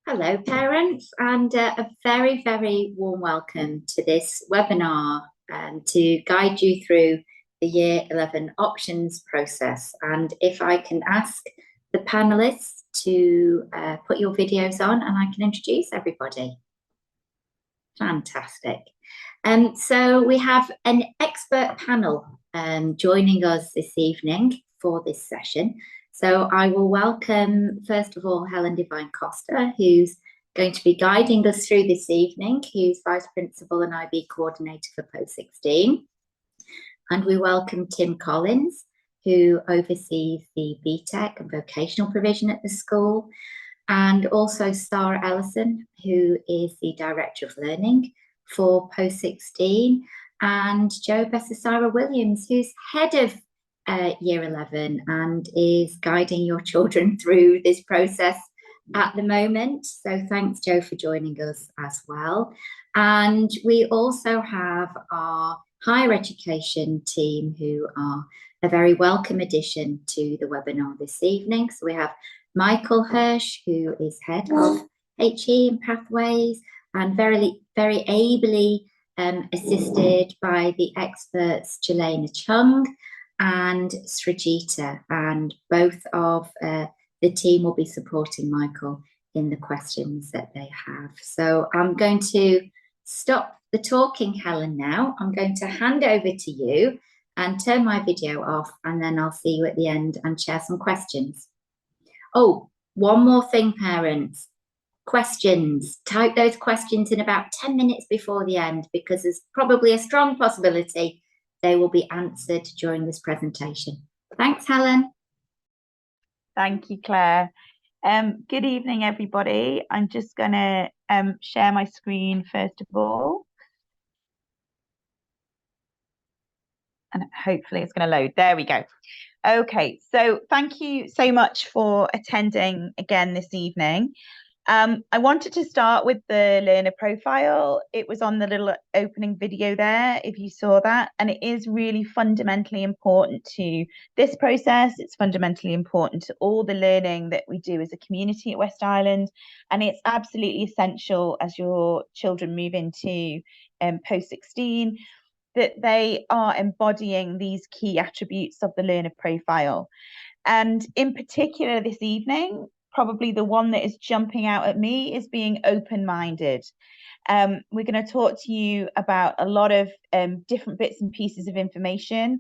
Hello parents, and a very, very warm welcome to this webinar to guide you through the Year 11 options process. And if I can ask the panelists to put your videos on and I can introduce everybody. Fantastic. So we have an expert panel joining us this evening for this session. So I will welcome, first of all, Helen Devine-Costa, who's going to be guiding us through this evening, who's Vice Principal and IB Coordinator for Post 16. And we welcome Tim Collins, who oversees the BTEC and vocational provision at the school, and also Sara, Ellison, who is the Director of Learning for Post 16, and Besisira Williams, who's Head of Year 11 and is guiding your children through this process at the moment. So thanks, Jo, for joining us as well. And we also have our higher education team, who are a very welcome addition to the webinar this evening. So we have Michael Hirsch, who is Head of HE and Pathways, and very ably assisted by the experts Jelena, Chung and Srijita, and both of the team will be supporting Michael in the questions that they have. So I'm going to stop the talking, Helen, now. I'm going to hand over to you and turn my video off, and then I'll see you at the end and share some questions. Oh, one more thing, parents. Questions. Type those questions in about 10 minutes before the end, because there's probably a strong possibility they will be answered during this presentation. Thanks, Helen. Thank you, Claire. Good evening, everybody. I'm just going to share my screen first of all. And hopefully it's going to load. There we go. Okay, so thank you so much for attending again this evening. I wanted to start with the learner profile. It was on the little opening video there, if you saw that, and it is really fundamentally important to this process. It's fundamentally important to all the learning that we do as a community at West Island, and it's absolutely essential as your children move into post 16 that they are embodying these key attributes of the learner profile. And in particular this evening, probably the one that is jumping out at me is being open-minded. We're going to talk to you about a lot of different bits and pieces of information,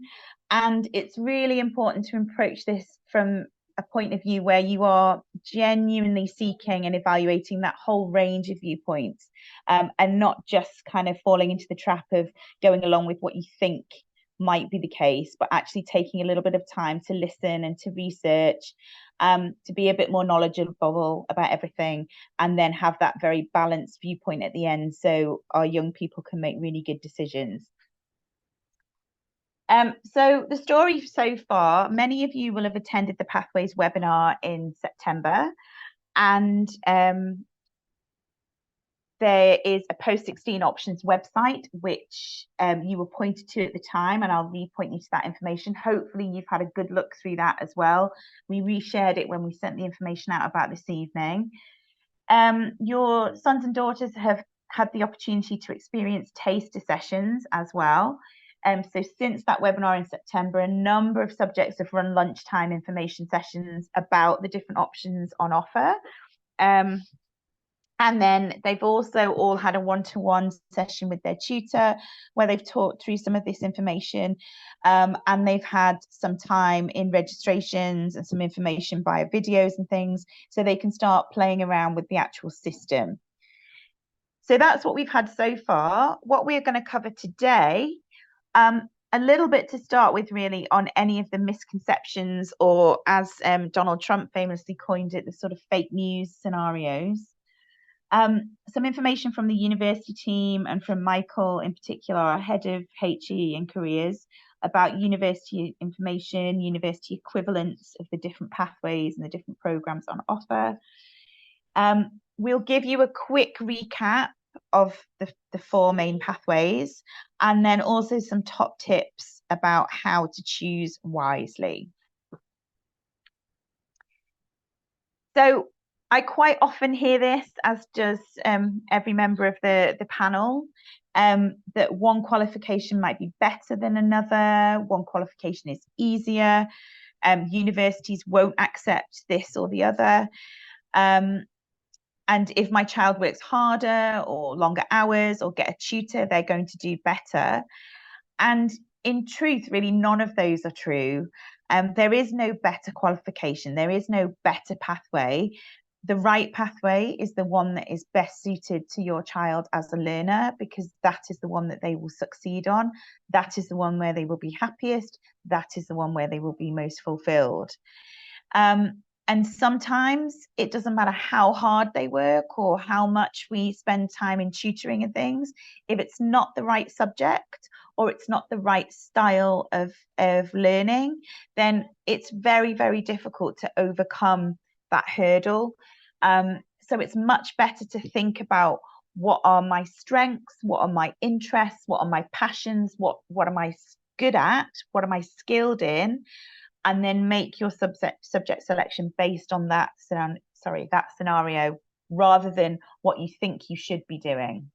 and it's really important to approach this from a point of view where you are genuinely seeking and evaluating that whole range of viewpoints, and not just kind of falling into the trap of going along with what you think might be the case, but actually taking a little bit of time to listen and to research, to be a bit more knowledgeable about everything, and then have that very balanced viewpoint at the end so our young people can make really good decisions. So the story so far, many of you will have attended the Pathways webinar in September, and there is a post 16 options website which you were pointed to at the time, and I'll re-point you to that information. Hopefully you've had a good look through that as well. We reshared it when we sent the information out about this evening. Your sons and daughters have had the opportunity to experience taster sessions as well. So since that webinar in September, a number of subjects have run lunchtime information sessions about the different options on offer. And then they've also all had a one-to-one session with their tutor where they've talked through some of this information, and they've had some time in registrations and some information via videos and things, so they can start playing around with the actual system. So that's what we've had so far. What we're going to cover today, a little bit to start with really on any of the misconceptions, or as Donald Trump famously coined it, the sort of fake news scenarios. Some information from the university team and from Michael in particular, our head of HE and careers, about university information, university equivalents of the different pathways and the different programs on offer. We'll give you a quick recap of the four main pathways, and then also some top tips about how to choose wisely. So I quite often hear this, as does every member of the panel, that one qualification might be better than another, one qualification is easier, universities won't accept this or the other. And if my child works harder or longer hours or get a tutor, they're going to do better. And in truth, really, none of those are true. There is no better qualification. There is no better pathway. The right pathway is the one that is best suited to your child as a learner, because that is the one that they will succeed on. That is the one where they will be happiest. That is the one where they will be most fulfilled. And sometimes it doesn't matter how hard they work or how much we spend time in tutoring and things. If it's not the right subject or it's not the right style of learning, then it's very, very difficult to overcome that hurdle. So it's much better to think about, what are my strengths? What are my interests? What are my passions? What am I good at? What am I skilled in? And then make your subject selection based on that scenario, rather than what you think you should be doing.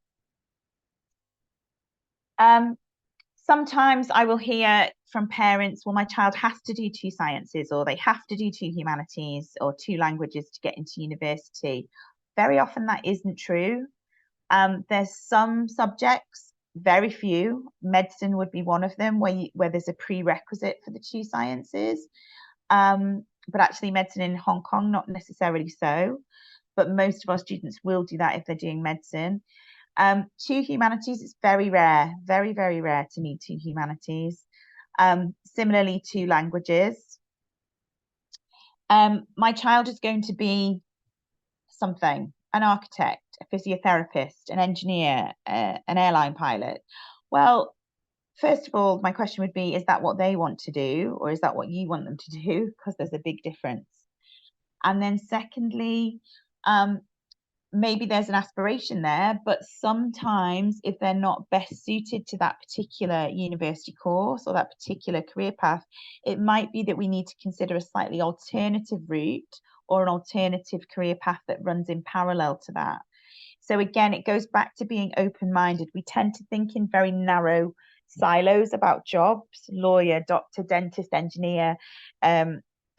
Sometimes I will hear from parents, well, my child has to do 2 sciences, or they have to do 2 humanities or 2 languages to get into university. Very often that isn't true. There's some subjects, very few, medicine would be one of them, where there's a prerequisite for the 2 sciences. But actually medicine in Hong Kong, not necessarily so. But most of our students will do that if they're doing medicine. 2 humanities, it's very rare, very, very rare to need 2 humanities. Similarly, 2 languages. My child is going to be something, an architect, a physiotherapist, an engineer, an airline pilot. Well, first of all, my question would be, is that what they want to do, or is that what you want them to do? Because there's a big difference. And then secondly, maybe there's an aspiration there, but sometimes if they're not best suited to that particular university course or that particular career path, it might be that we need to consider a slightly alternative route or an alternative career path that runs in parallel to that. So again, it goes back to being open-minded. We tend to think in very narrow silos about jobs: lawyer, doctor, dentist, engineer.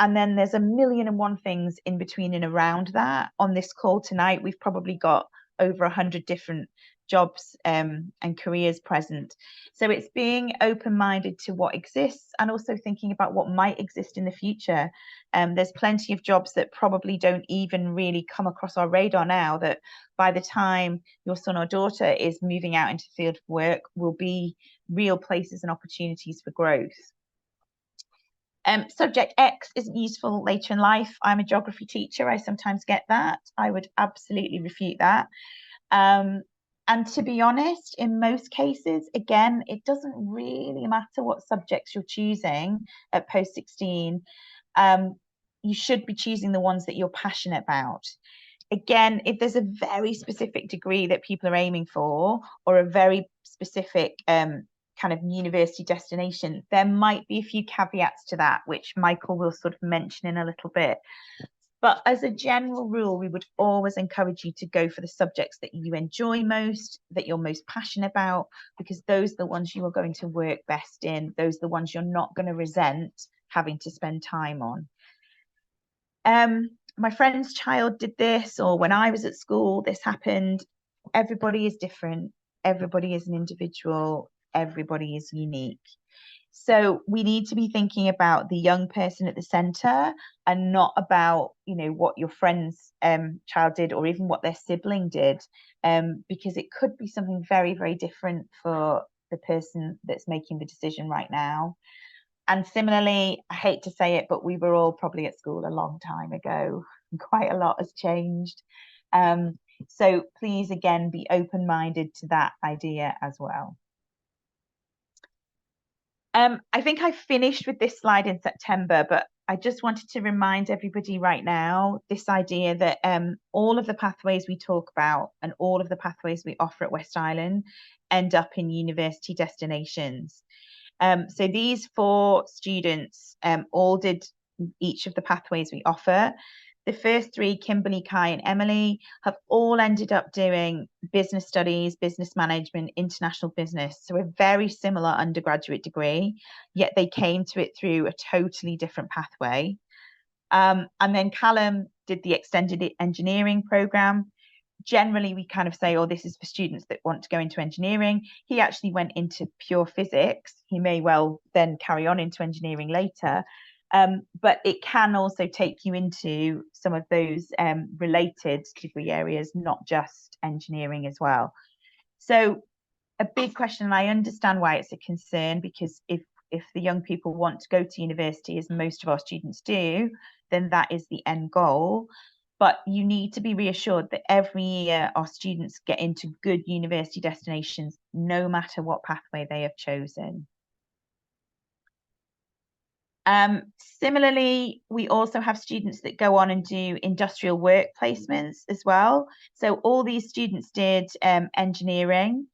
And then there's a million and one things in between and around that. On this call tonight, we've probably got over 100 different jobs and careers present. So it's being open-minded to what exists and also thinking about what might exist in the future. There's plenty of jobs that probably don't even really come across our radar now, that by the time your son or daughter is moving out into the field of work will be real places and opportunities for growth. Subject X isn't useful later in life. I'm a geography teacher. I sometimes get that. I would absolutely refute that. And to be honest, in most cases, again, it doesn't really matter what subjects you're choosing at post 16. You should be choosing the ones that you're passionate about. Again, if there's a very specific degree that people are aiming for, or a very specific kind of university destination, there might be a few caveats to that, which Michael will sort of mention in a little bit. But as a general rule, we would always encourage you to go for the subjects that you enjoy most, that you're most passionate about, because those are the ones you are going to work best in. Those are the ones you're not going to resent having to spend time on. My friend's child did this, or when I was at school, this happened. Everybody is different. Everybody is an individual. Everybody is unique. So we need to be thinking about the young person at the centre, and not about, you know, what your friend's child did or even what their sibling did, because it could be something very, very different for the person that's making the decision right now. And similarly, I hate to say it, but we were all probably at school a long time ago, and quite a lot has changed. So please, again, be open-minded to that idea as well. I think I finished with this slide in September, but I just wanted to remind everybody right now, this idea that all of the pathways we talk about and all of the pathways we offer at West Island end up in university destinations. So these 4 students all did each of the pathways we offer. the first three, Kimberly, Kai, and Emily, have all ended up doing business studies, business management, international business. So a very similar undergraduate degree, yet they came to it through a totally different pathway. And then Callum did the extended engineering program. Generally, we kind of say, oh, this is for students that want to go into engineering. He actually went into pure physics. He may well then carry on into engineering later. But it can also take you into some of those related degree areas, not just engineering as well. So a big question, and I understand why it's a concern, because if the young people want to go to university, as most of our students do, then that is the end goal. But you need to be reassured that every year our students get into good university destinations, no matter what pathway they have chosen. Similarly, we also have students that go on and do industrial work placements as well. So all these students did engineering.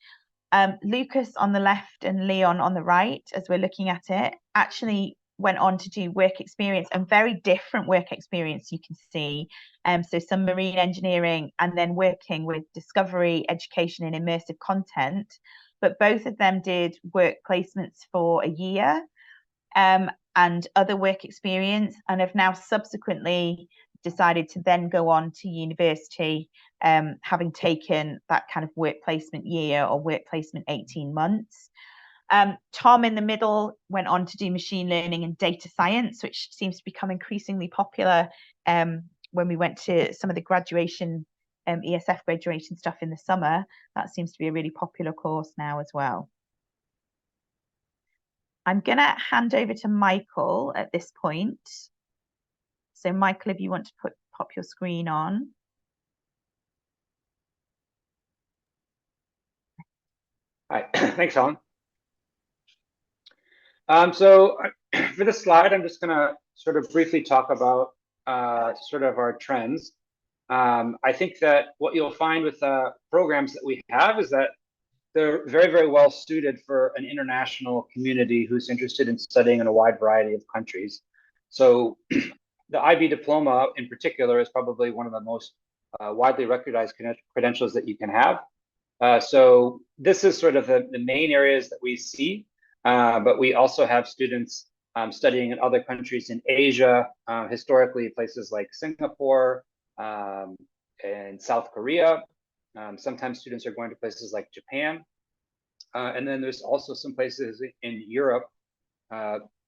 Lucas on the left and Leon on the right, as we're looking at it, actually went on to do work experience, and very different work experience, you can see. So some marine engineering, and then working with discovery, education, and immersive content. But both of them did work placements for a year. And other work experience, and have now subsequently decided to then go on to university, having taken that kind of work placement year or work placement 18 months. Tom in the middle went on to do machine learning and data science, which seems to become increasingly popular when we went to some of the graduation, ESF graduation stuff in the summer. That seems to be a really popular course now as well. I'm going to hand over to Michael at this point. So Michael, if you want to pop your screen on. Hi, thanks, Helen. So for this slide, I'm just going to sort of briefly talk about sort of our trends. I think that what you'll find with programs that we have is that they're very, very well suited for an international community who's interested in studying in a wide variety of countries. So the IB diploma in particular is probably one of the most widely recognized credentials that you can have. So this is sort of the main areas that we see, but we also have students studying in other countries in Asia, historically places like Singapore and South Korea. Sometimes students are going to places like Japan. And then there's also some places in Europe.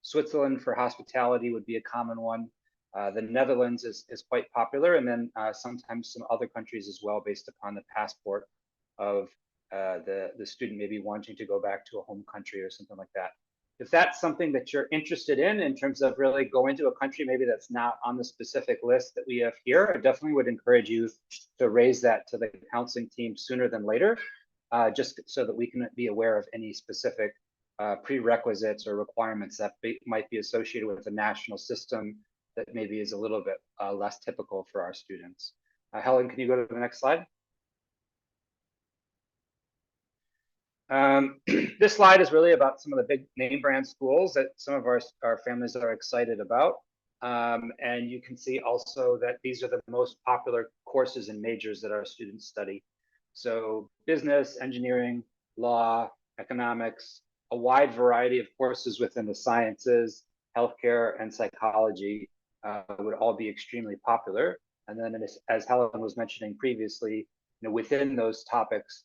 Switzerland for hospitality would be a common one. The Netherlands is quite popular. And then sometimes some other countries as well, based upon the passport of the student maybe wanting to go back to a home country or something like that. If that's something that you're interested in terms of really going to a country maybe that's not on the specific list that we have here, I definitely would encourage you to raise that to the counseling team sooner than later, just so that we can be aware of any specific prerequisites or requirements that might be associated with the national system that maybe is a little bit less typical for our students. Helen, can you go to the next slide? This slide is really about some of the big name brand schools that some of our families are excited about. And you can see also that these are the most popular courses and majors that our students study. So business, engineering, law, economics, a wide variety of courses within the sciences, healthcare, and psychology would all be extremely popular. And then as Helen was mentioning previously, within those topics,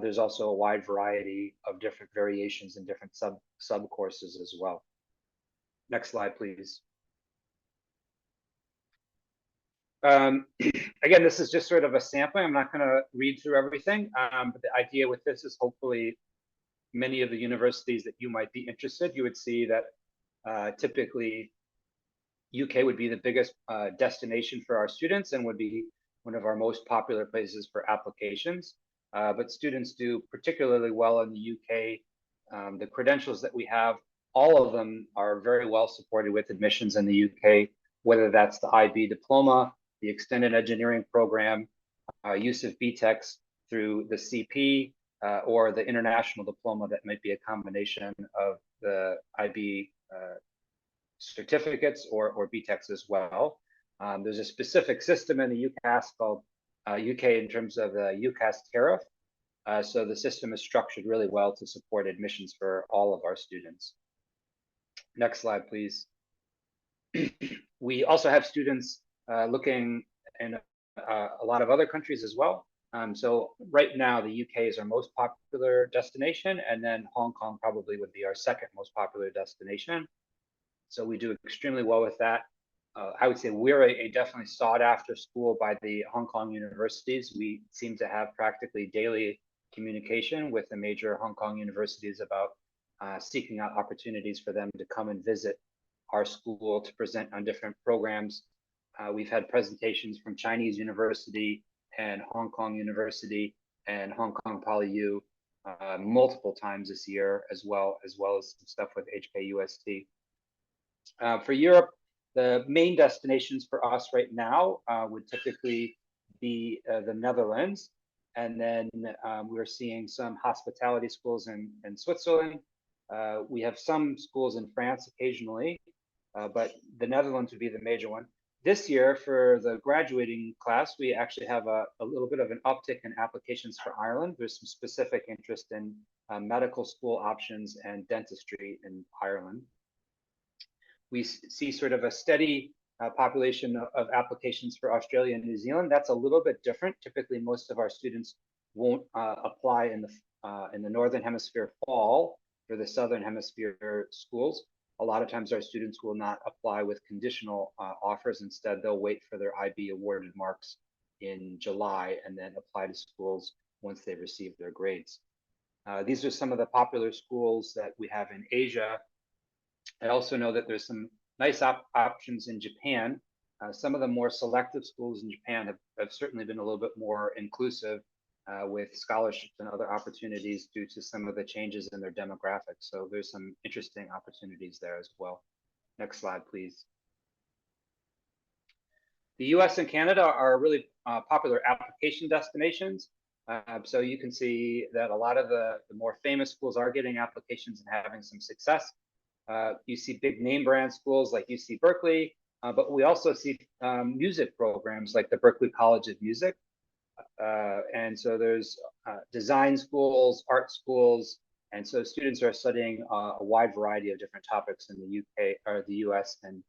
there's also a wide variety of different variations and different sub courses as well. Next slide, please. Again, this is just sort of a sampling. I'm not going to read through everything, but the idea with this is hopefully many of the universities that you might be interested, you would see that typically UK would be the biggest destination for our students and would be one of our most popular places for applications. But students do particularly well in the UK. The credentials that we have, all of them are very well supported with admissions in the UK, whether that's the IB diploma, the extended engineering program, use of BTECs through the CP, or the international diploma that might be a combination of the IB certificates or BTECs as well. There's a specific system in the UCAS called UK in terms of the UCAS tariff. So the system is structured really well to support admissions for all of our students. Next slide, please. We also have students looking in a lot of other countries as well. So right now, the UK is our most popular destination, and then Hong Kong probably would be our second most popular destination. So we do extremely well with that. I would say we're a definitely sought after school by the Hong Kong universities. We seem to have practically daily communication with the major Hong Kong universities about seeking out opportunities for them to come and visit our school to present on different programs. We've had presentations from Chinese University and Hong Kong University and Hong Kong PolyU multiple times this year, as well as some stuff with HKUST. For Europe, the main destinations for us right now would typically be the Netherlands, and then we're seeing some hospitality schools in Switzerland. We have some schools in France occasionally, but the Netherlands would be the major one. This year, for the graduating class, we actually have a little bit of an uptick in applications for Ireland. There's some specific interest in medical school options and dentistry in Ireland. We see sort of a steady population of applications for Australia and New Zealand. That's a little bit different. Typically, most of our students won't apply in the Northern Hemisphere fall for the Southern Hemisphere schools. A lot of times our students will not apply with conditional offers. Instead, they'll wait for their IB awarded marks in July and then apply to schools once they receive their grades. These are some of the popular schools that we have in Asia. I also know that there's some nice options in Japan. Some of the more selective schools in Japan have certainly been a little bit more inclusive with scholarships and other opportunities due to some of the changes in their demographics. So there's some interesting opportunities there as well. Next slide, please. The US and Canada are really popular application destinations. So you can see that a lot of the more famous schools are getting applications and having some success. You see big name brand schools like UC Berkeley, but we also see music programs like the Berklee College of Music. And so there's design schools, art schools, and so students are studying a wide variety of different topics in the UK or the US and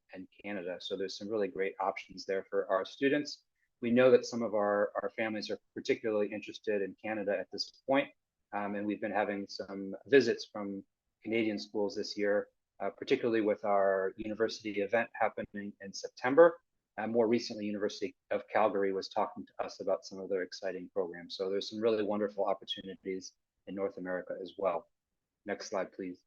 Canada. So there's some really great options there for our students. We know that some of our families are particularly interested in Canada at this point, and we've been having some visits from Canadian schools this year, particularly with our university event happening in September. More recently, University of Calgary was talking to us about some of their exciting programs. So there's some really wonderful opportunities in North America as well. Next slide, please.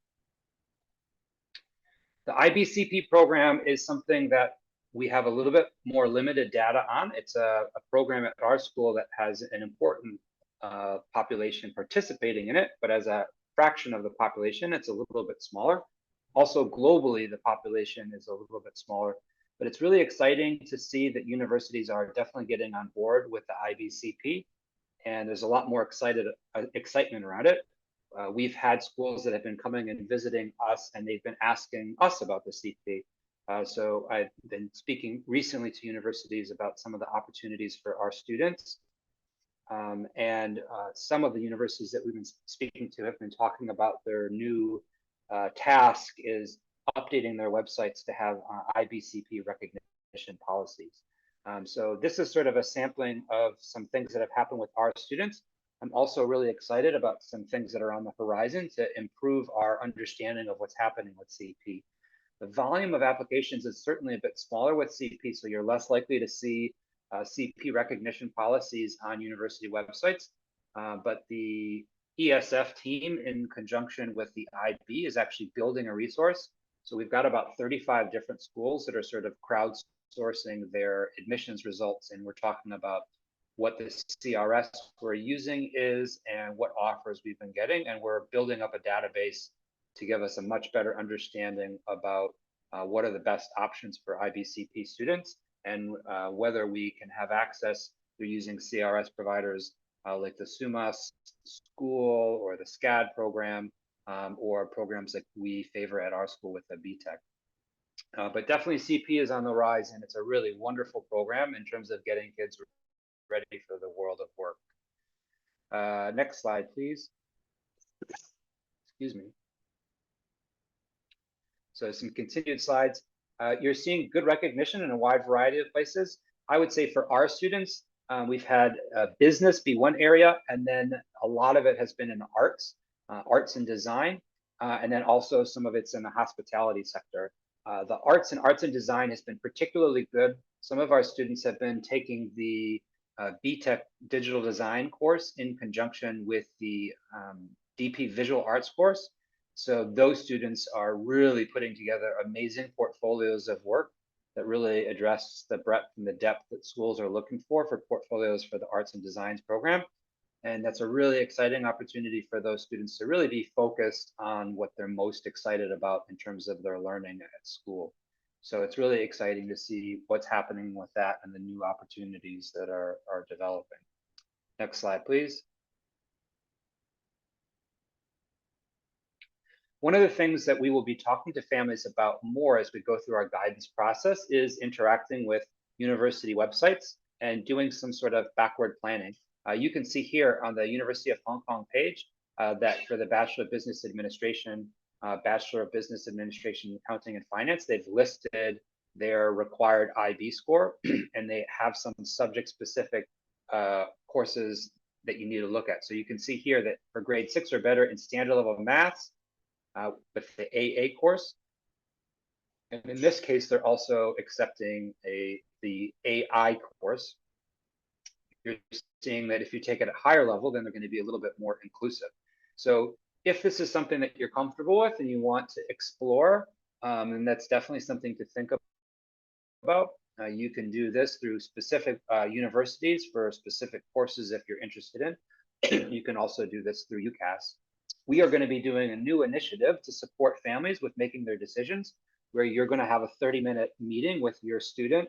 The IBCP program is something that we have a little bit more limited data on. It's a program at our school that has an important population participating in it, but as a fraction of the population, it's a little bit smaller. Also, globally, the population is a little bit smaller. But it's really exciting to see that universities are definitely getting on board with the IBCP, and there's a lot more excitement around it. We've had schools that have been coming and visiting us, and they've been asking us about the CP. So I've been speaking recently to universities about some of the opportunities for our students. And some of the universities that we've been speaking to have been talking about their new task is updating their websites to have IBCP recognition policies. So this is sort of a sampling of some things that have happened with our students. I'm also really excited about some things that are on the horizon to improve our understanding of what's happening with CP. The volume of applications is certainly a bit smaller with CP, so you're less likely to see CP recognition policies on university websites, but the ESF team in conjunction with the IB is actually building a resource. So we've got about 35 different schools that are sort of crowdsourcing their admissions results, and we're talking about what the CRS we're using is and what offers we've been getting, and we're building up a database to give us a much better understanding about what are the best options for IBCP students and whether we can have access to using CRS providers like the SUMAS school or the SCAD program, or programs that we favor at our school with the BTEC. But definitely CP is on the rise, and it's a really wonderful program in terms of getting kids ready for the world of work. Next slide, please. Excuse me. So some continued slides. You're seeing good recognition in a wide variety of places. I would say for our students, we've had business be one area, and then a lot of it has been in arts and design, and then also some of it's in the hospitality sector. The arts and design has been particularly good. Some of our students have been taking the BTech digital design course in conjunction with the DP visual arts course. So those students are really putting together amazing portfolios of work that really address the breadth and the depth that schools are looking for portfolios for the arts and designs program. And that's a really exciting opportunity for those students to really be focused on what they're most excited about in terms of their learning at school. So it's really exciting to see what's happening with that and the new opportunities that are developing. Next slide, please. One of the things that we will be talking to families about more as we go through our guidance process is interacting with university websites and doing some sort of backward planning. You can see here on the University of Hong Kong page that for the Bachelor of Business Administration, Bachelor of Business Administration, Accounting and Finance, they've listed their required IB score, and they have some subject-specific courses that you need to look at. So you can see here that for grade 6 or better in standard level of maths, with the AA course. And in this case, they're also accepting the AI course. You're seeing that if you take it at higher level, then they're going to be a little bit more inclusive. So if this is something that you're comfortable with and you want to explore, and that's definitely something to think about, you can do this through specific universities for specific courses if you're interested in. You can also do this through UCAS. We are going to be doing a new initiative to support families with making their decisions, where you're going to have a 30-minute meeting with your student,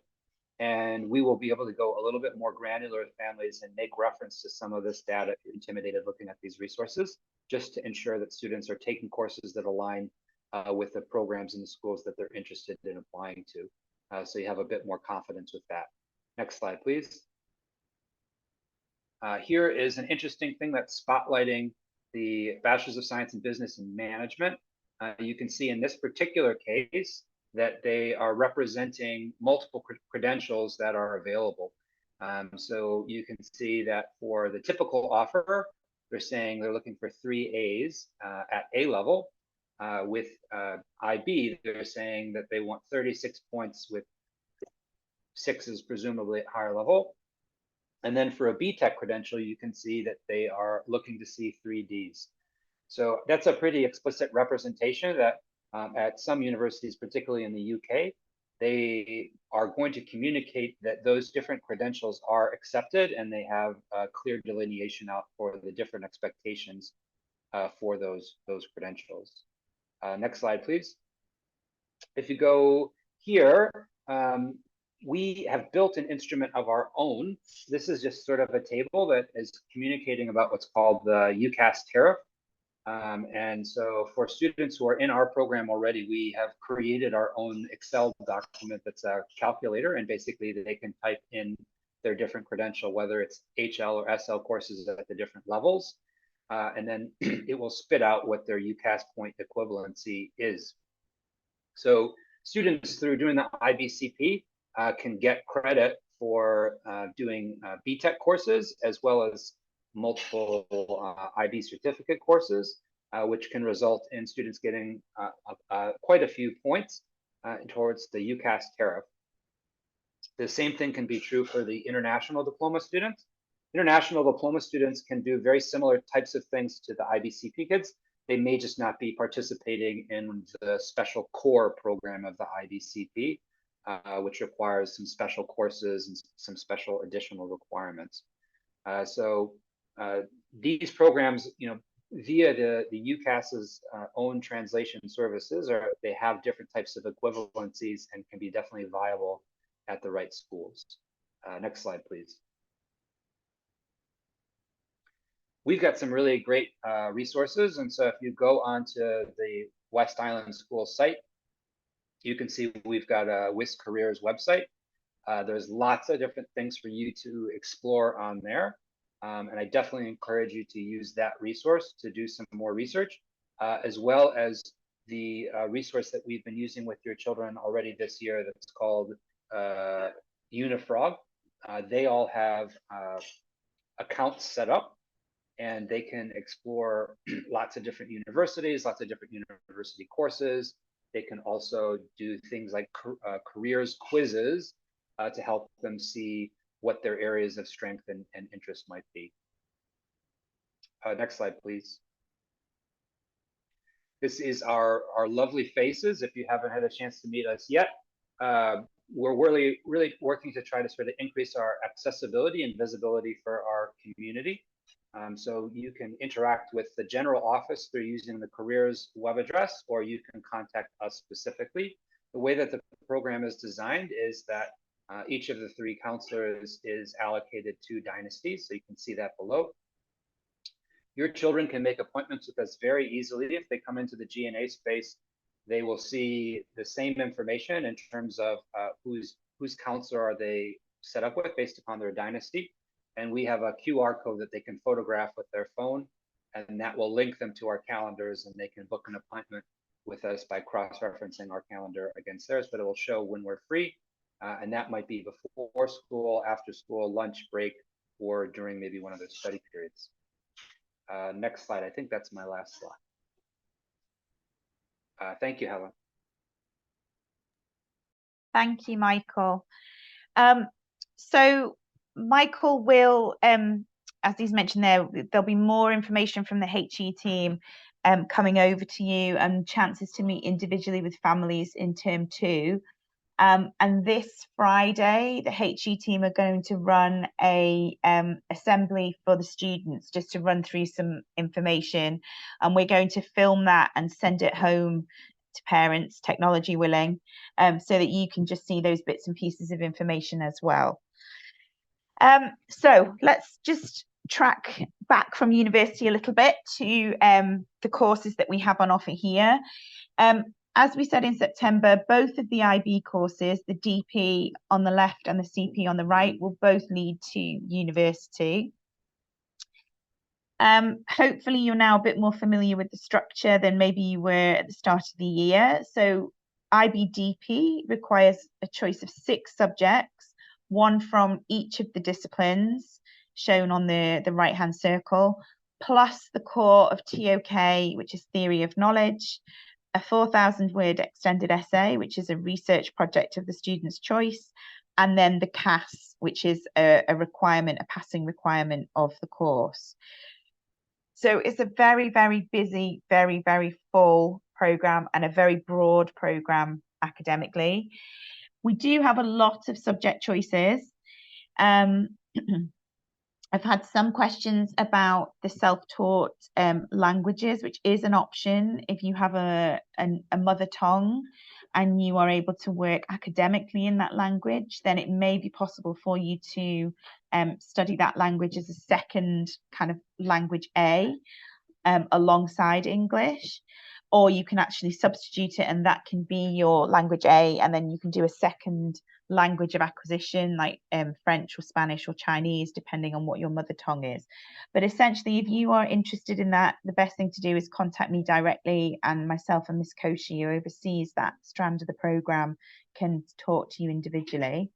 and we will be able to go a little bit more granular with families and make reference to some of this data if you're intimidated looking at these resources, just to ensure that students are taking courses that align with the programs in the schools that they're interested in applying to. So you have a bit more confidence with that. Next slide, please. Here is an interesting thing that's spotlighting the Bachelors of Science in Business and Management. You can see in this particular case that they are representing multiple credentials that are available. So you can see that for the typical offer, they're saying they're looking for 3 A's at A level. With IB, they're saying that they want 36 points with 6s presumably at higher level. And then for a BTech credential, you can see that they are looking to see 3 Ds. So that's a pretty explicit representation that at some universities, particularly in the UK, they are going to communicate that those different credentials are accepted, and they have a clear delineation out for the different expectations for those credentials. Next slide, please. If you go here, we have built an instrument of our own. This is just sort of a table that is communicating about what's called the UCAS tariff. And so for students who are in our program already, we have created our own Excel document that's a calculator, and basically they can type in their different credential, whether it's HL or SL courses at the different levels. And then it will spit out what their UCAS point equivalency is. So students, through doing the IBCP, can get credit for doing BTech courses, as well as multiple IB certificate courses, which can result in students getting quite a few points towards the UCAS tariff. The same thing can be true for the international diploma students. International diploma students can do very similar types of things to the IBCP kids. They may just not be participating in the special core program of the IBCP, which requires some special courses and some special additional requirements. So these programs, via the UCAS's own translation services, they have different types of equivalencies and can be definitely viable at the right schools. Next slide, please. We've got some really great resources, and so if you go onto the West Island School site, You can see we've got a WIS Careers website. There's lots of different things for you to explore on there. And I definitely encourage you to use that resource to do some more research, as well as the resource that we've been using with your children already this year that's called Unifrog. They all have accounts set up, and they can explore lots of different universities, lots of different university courses. They can also do things like careers quizzes to help them see what their areas of strength and interest might be. Next slide, please. This is our lovely faces. If you haven't had a chance to meet us yet, we're really working to try to sort of increase our accessibility and visibility for our community. So you can interact with the general office through using the careers web address, or you can contact us specifically. The way that the program is designed is that each of the 3 counselors is allocated 2 dynasties. So you can see that below. Your children can make appointments with us very easily. If they come into the G&A space, they will see the same information in terms of whose counselor are they set up with based upon their dynasty. And we have a QR code that they can photograph with their phone, and that will link them to our calendars, and they can book an appointment with us by cross-referencing our calendar against theirs, but it will show when we're free. And that might be before school, after school, lunch break, or during maybe one of their study periods. Next slide. I think that's my last slide. Thank you, Helen. Thank you, Michael. So Michael will, as he's mentioned there, there'll be more information from the HE team coming over to you, and chances to meet individually with families in term 2. And this Friday, the HE team are going to run a assembly for the students, just to run through some information, and we're going to film that and send it home to parents, technology willing, so that you can just see those bits and pieces of information as well. So let's just track back from university a little bit to the courses that we have on offer here. As we said in September, both of the IB courses, the DP on the left and the CP on the right, will both lead to university. Hopefully you're now a bit more familiar with the structure than maybe you were at the start of the year. So IBDP requires a choice of 6 subjects, 1 from each of the disciplines shown on the right-hand circle, plus the core of TOK, which is theory of knowledge, a 4,000-word extended essay, which is a research project of the student's choice, and then the CAS, which is a requirement, a passing requirement of the course. So it's a very, very busy, very, very full programme, and a very broad programme academically. We do have a lot of subject choices. I've had some questions about the self-taught languages, which is an option if you have a mother tongue and you are able to work academically in that language, then it may be possible for you to study that language as a second kind of language A alongside English. Or you can actually substitute it, and that can be your language A, and then you can do a second language of acquisition like French or Spanish or Chinese, depending on what your mother tongue is. But essentially, if you are interested in that, the best thing to do is contact me directly, and myself and Miss Koshi, who oversees that strand of the programme, can talk to you individually.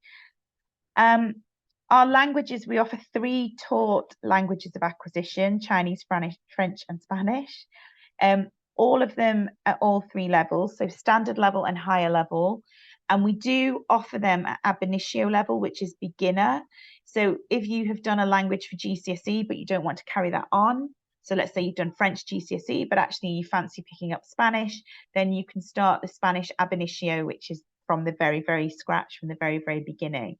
Our languages, we offer 3 taught languages of acquisition: Chinese, French and Spanish. All of them at all 3 levels, so standard level and higher level. And we do offer them at ab initio level, which is beginner. So if you have done a language for GCSE, but you don't want to carry that on, so let's say you've done French GCSE, but actually you fancy picking up Spanish, then you can start the Spanish ab initio, which is from the very, very scratch, from the very, very beginning.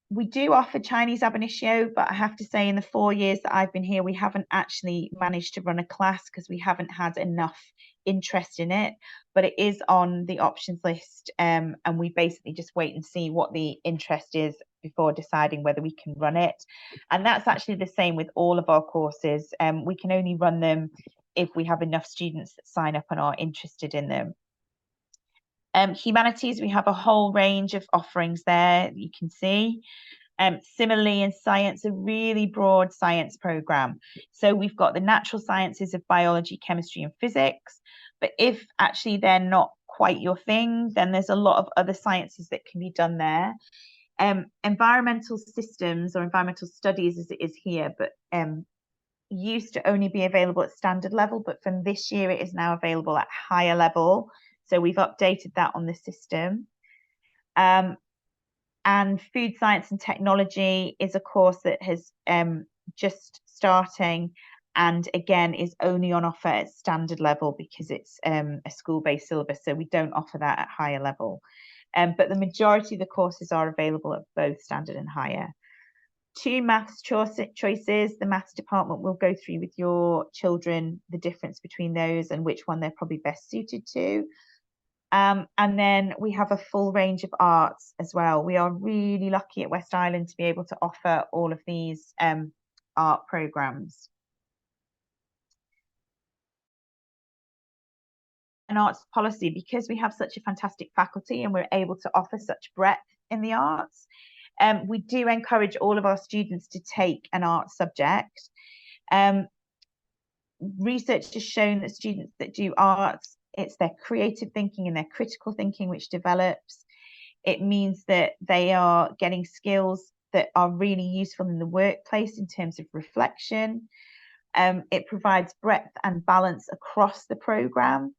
We do offer Chinese ab initio, but I have to say in the 4 years that I've been here, we haven't actually managed to run a class because we haven't had enough interest in it, but it is on the options list, and we basically just wait and see what the interest is before deciding whether we can run it. And that's actually the same with all of our courses. We can only run them if we have enough students that sign up and are interested in them. Humanities, we have a whole range of offerings there, you can see. Similarly, in science, a really broad science programme. So we've got the natural sciences of biology, chemistry and physics. But if actually they're not quite your thing, then there's a lot of other sciences that can be done there. Environmental systems or environmental studies as it is here, but used to only be available at standard level, but from this year it is now available at higher level. So we've updated that on the system. And food science and technology is a course that has just starting, and again is only on offer at standard level because it's a school-based syllabus, so we don't offer that at higher level. But the majority of the courses are available at both standard and higher. 2 maths choices. The maths department will go through with your children the difference between those and which one they're probably best suited to. And then we have a full range of arts as well. We are really lucky at West Island to be able to offer all of these art programmes. An arts policy, because we have such a fantastic faculty and we're able to offer such breadth in the arts, we do encourage all of our students to take an art subject. Research has shown that students that do arts, it's their creative thinking and their critical thinking which develops. It means that they are getting skills that are really useful in the workplace in terms of reflection. It provides breadth and balance across the programme.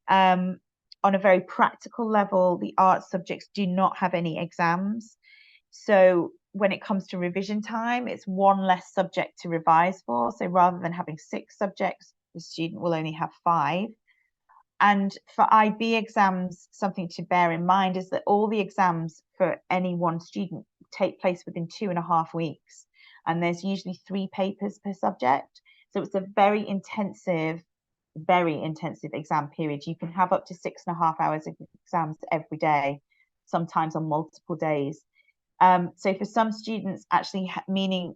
On a very practical level, the art subjects do not have any exams. So when it comes to revision time, it's 1 less subject to revise for. So rather than having 6 subjects, the student will only have 5. And for IB exams, something to bear in mind is that all the exams for any one student take place within 2.5 weeks. And there's usually 3 papers per subject. So it's a very intensive exam period. You can have up to 6.5 hours of exams every day, sometimes on multiple days. So for some students, actually meaning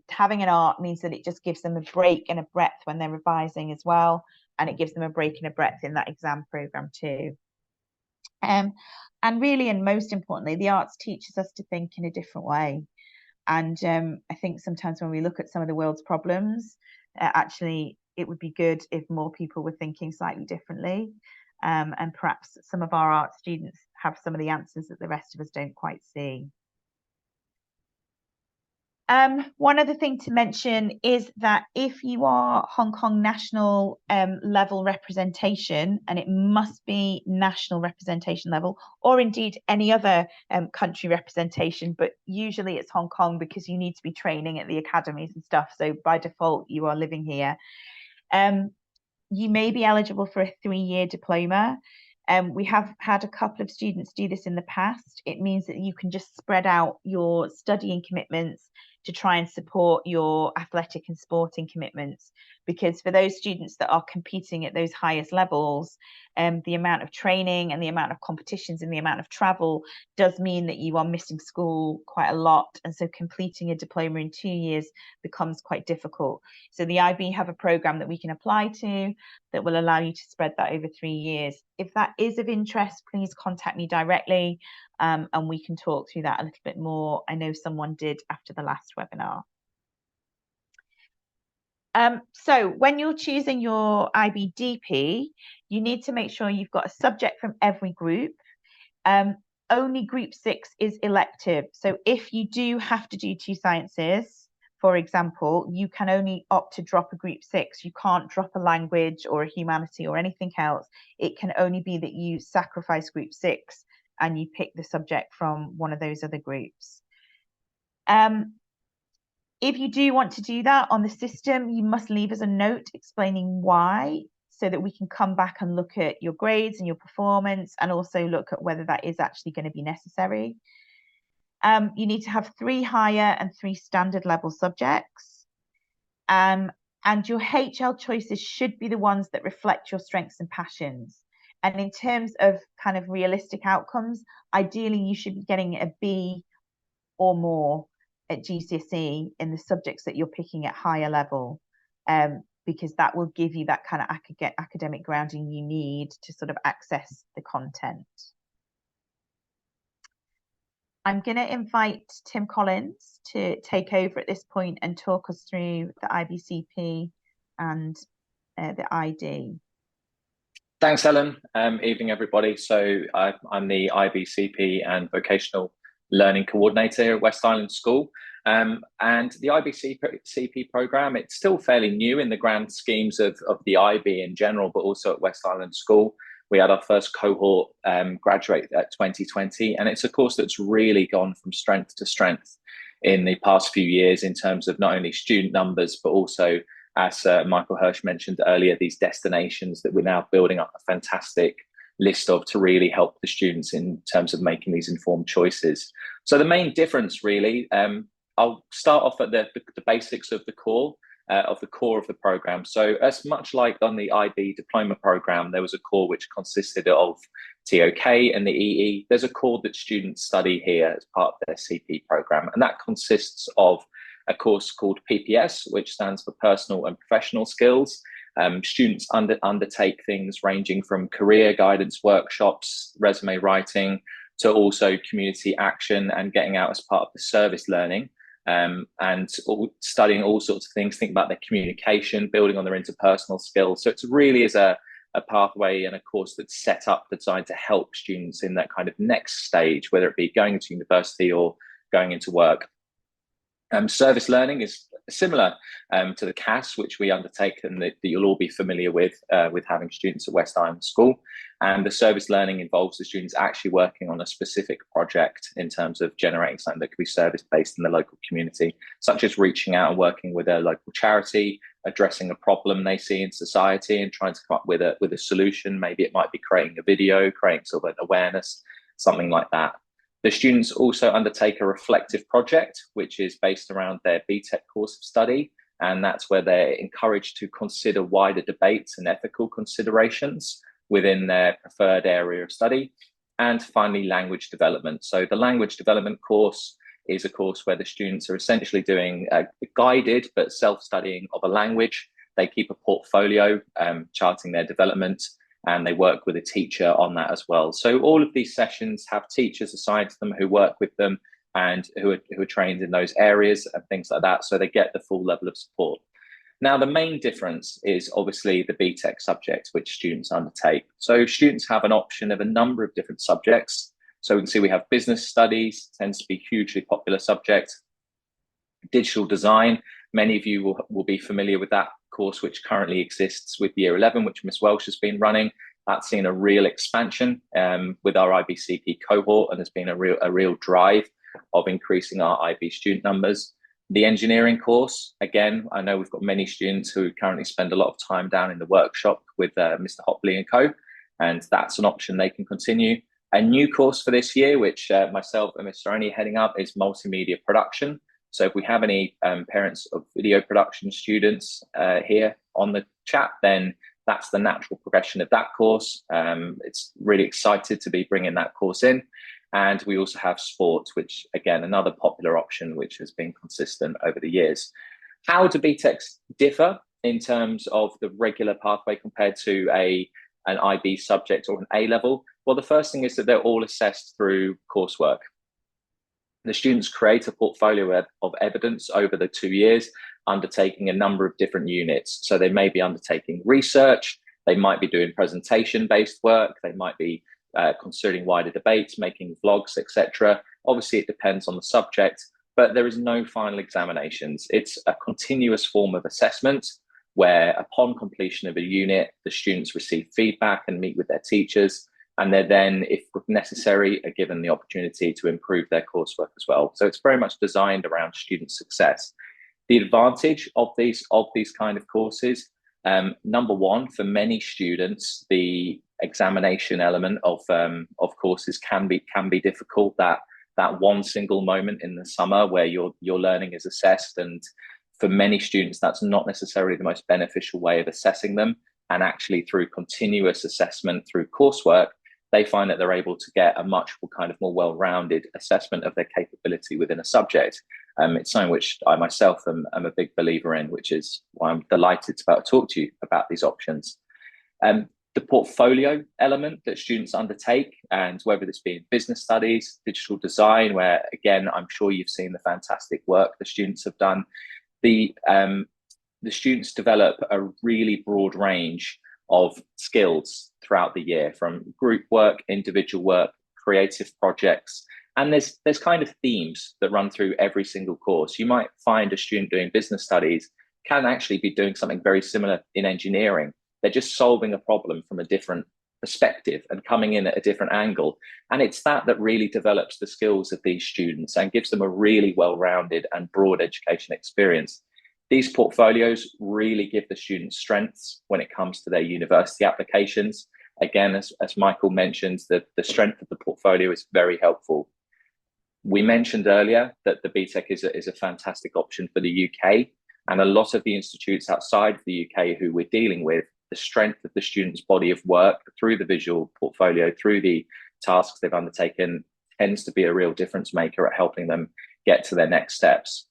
having an art means that it just gives them a break and a breadth when they're revising as well, and it gives them a break and a breadth in that exam programme too. And really, and most importantly, the arts teaches us to think in a different way. And I think sometimes when we look at some of the world's problems, actually it would be good if more people were thinking slightly differently. And perhaps some of our art students have some of the answers that the rest of us don't quite see. One other thing to mention is that if you are Hong Kong national level representation, and it must be national representation level, or indeed any other country representation, but usually it's Hong Kong because you need to be training at the academies and stuff. So by default, you are living here. You may be eligible for a 3-year diploma. We have had a couple of students do this in the past. It means that you can just spread out your studying commitments to try and support your athletic and sporting commitments, because for those students that are competing at those highest levels, the amount of training and the amount of competitions and the amount of travel does mean that you are missing school quite a lot, and so completing a diploma in 2 years becomes quite difficult. So the IB have a programme that we can apply to that will allow you to spread that over 3 years. If that is of interest, please contact me directly, and we can talk through that a little bit more. I know someone did after the last webinar. So when you're choosing your IBDP, you need to make sure you've got a subject from every group. Only group 6 is elective. So if you do have to do 2 sciences, for example, you can only opt to drop a group 6. You can't drop a language or a humanity or anything else. It can only be that you sacrifice group 6 and you pick the subject from one of those other groups. If you do want to do that on the system, you must leave us a note explaining why, so that we can come back and look at your grades and your performance, and also look at whether that is actually going to be necessary. You need to have 3 higher and 3 standard level subjects. And your HL choices should be the ones that reflect your strengths and passions. And in terms of kind of realistic outcomes, ideally you should be getting a B or more at GCSE in the subjects that you're picking at higher level, because that will give you that kind of academic grounding you need to sort of access the content. I'm going to invite Tim Collins to take over at this point and talk us through the IBCP and the ID. Thanks, Helen. Evening, everybody. So I'm the IBCP and Vocational Learning Coordinator here at West Island School. And the IBCP programme, it's still fairly new in the grand schemes of the IB in general, but also at West Island School. We had our first cohort graduate at 2020, and it's a course that's really gone from strength to strength in the past few years in terms of not only student numbers, but also, as Michael Hirsch mentioned earlier, these destinations that we're now building up a fantastic list of to really help the students in terms of making these informed choices. So the main difference really, I'll start off at the basics of the core of the program. So as much like on the IB diploma program, there was a core which consisted of TOK and the EE. There's a core that students study here as part of their CP program, and that consists of a course called PPS, which stands for Personal and Professional Skills. Students undertake things ranging from career guidance workshops, resume writing, to also community action and getting out as part of the service learning. And studying all sorts of things, think about their communication, building on their interpersonal skills. So it really is a pathway and a course that's set up, designed to help students in that kind of next stage, whether it be going into university or going into work. Service learning is similar to the CAS, which we undertake and that you'll all be familiar with having students at West Island School. And the service learning involves the students actually working on a specific project in terms of generating something that could be service-based in the local community, such as reaching out and working with a local charity, addressing a problem they see in society and trying to come up with a solution. Maybe it might be creating a video, creating sort of an awareness, something like that. The students also undertake a reflective project, which is based around their BTEC course of study. And that's where they're encouraged to consider wider debates and ethical considerations within their preferred area of study. And finally, language development. So the language development course is a course where the students are essentially doing a guided but self-studying of a language. They keep a portfolio, charting their development, and they work with a teacher on that as well. So all of these sessions have teachers assigned to them who work with them and who are trained in those areas and things like that, so they get the full level of support. Now, the main difference is obviously the BTEC subject, which students undertake. So students have an option of a number of different subjects. So we can see we have business studies, tends to be a hugely popular subject. Digital design, many of you will be familiar with that course, which currently exists with Year 11, which Miss Welsh has been running. That's seen a real expansion with our IBCP cohort, and there's been a real drive of increasing our IB student numbers. The engineering course, again, I know we've got many students who currently spend a lot of time down in the workshop with Mr. Hopley and co, and that's an option they can continue. A new course for this year, which myself and Mr. Oni heading up, is multimedia production. So if we have any parents of video production students here on the chat, then that's the natural progression of that course. It's really excited to be bringing that course in. And we also have sport, which again, another popular option, which has been consistent over the years. How do BTECs differ in terms of the regular pathway compared to an IB subject or an A level? Well, the first thing is that they're all assessed through coursework. The students create a portfolio of evidence over the 2 years, undertaking a number of different units. So they may be undertaking research, they might be doing presentation-based work, they might be considering wider debates, making vlogs, etc. Obviously, it depends on the subject, but there is no final examinations. It's a continuous form of assessment where upon completion of a unit, the students receive feedback and meet with their teachers, and they're then, if necessary, are given the opportunity to improve their coursework as well. So it's very much designed around student success. The advantage of these kind of courses, number one, for many students, the examination element of courses can be difficult. That one single moment in the summer where your learning is assessed, and for many students, that's not necessarily the most beneficial way of assessing them. And actually, through continuous assessment through coursework, they find that they're able to get a much kind of more well-rounded assessment of their capability within a subject. It's something which I myself am a big believer in, which is why I'm delighted to be able to talk to you about these options. The portfolio element that students undertake, and whether this be in business studies, digital design, where again, I'm sure you've seen the fantastic work the students have done. The students develop a really broad range of skills throughout the year, from group work, individual work, creative projects. And there's kind of themes that run through every single course. You might find a student doing business studies can actually be doing something very similar in engineering. They're just solving a problem from a different perspective and coming in at a different angle. And it's that really develops the skills of these students and gives them a really well-rounded and broad education experience. These portfolios really give the students strengths when it comes to their university applications. Again, as Michael mentioned, the strength of the portfolio is very helpful. We mentioned earlier that the BTEC is a fantastic option for the UK, and a lot of the institutes outside of the UK who we're dealing with, the strength of the students' body of work through the visual portfolio, through the tasks they've undertaken, tends to be a real difference maker at helping them get to their next steps.